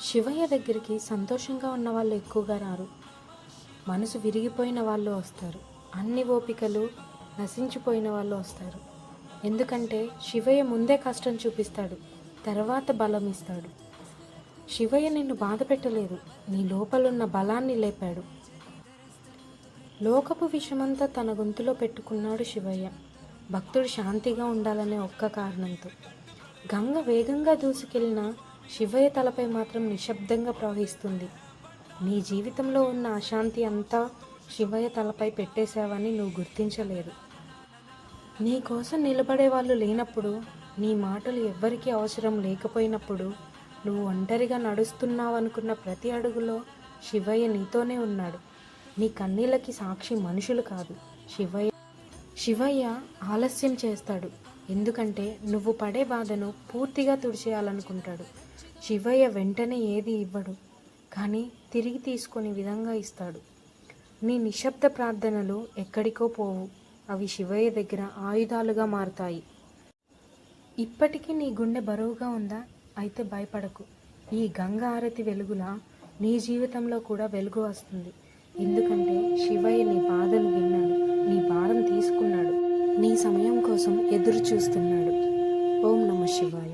శివయ్య దగ్గరికి సంతోషంగా ఉన్న వాళ్ళు ఎక్కువగా రారు. మనసు విరిగిపోయిన వాళ్ళు వస్తారు. అన్ని ఓపికలు నశించిపోయిన వాళ్ళు వస్తారు. ఎందుకంటే శివయ్య ముందే కష్టం చూపిస్తాడు, తర్వాత బలం ఇస్తాడు. శివయ్య నిన్ను బాధ పెట్టలేదు, నీ లోపలున్న బలాన్ని లేపాడు. లోకపు విషమంతా తన గొంతులో పెట్టుకున్నాడు శివయ్య, భక్తుడు శాంతిగా ఉండాలనే ఒక్క కారణంతో. గంగ వేగంగా దూసుకెళ్ళిన శివయ్య తలపై మాత్రం నిశ్శబ్దంగా ప్రవహిస్తుంది. నీ జీవితంలో ఉన్న అశాంతి అంతా శివయ్య తలపై పెట్టేశావని నువ్వు గుర్తించలేదు. నీ కోసం నిలబడే వాళ్ళు లేనప్పుడు, నీ మాటలు ఎవ్వరికీ అవసరం లేకపోయినప్పుడు, నువ్వు ఒంటరిగా నడుస్తున్నావనుకున్న ప్రతి అడుగులో శివయ్య నీతోనే ఉన్నాడు. నీ కన్నీళ్ళకి సాక్షి మనుషులు కాదు, శివయ్య. శివయ్య ఆలస్యం చేస్తాడు, ఎందుకంటే నువ్వు పడే బాధను పూర్తిగా తుడిచేయాలనుకుంటాడు. శివయ్య వెంటనే ఏది ఇవ్వడు, కానీ తిరిగి తీసుకునే విధంగా ఇస్తాడు. నీ నిశ్శబ్ద ప్రార్థనలు ఎక్కడికో పోవు, అవి శివయ్య దగ్గర ఆయుధాలుగా మారుతాయి. ఇప్పటికీ నీ గుండె బరువుగా ఉందా? అయితే భయపడకు. ఈ గంగ ఆరతి వెలుగులా నీ జీవితంలో కూడా వెలుగు వస్తుంది. ఎందుకంటే శివయ్య నీ బాధలు విన్నాడు, నీ భారం తీసుకున్నాడు, నీ సమయం కోసం ఎదురు చూస్తున్నాడు. ఓం నమః శివాయ.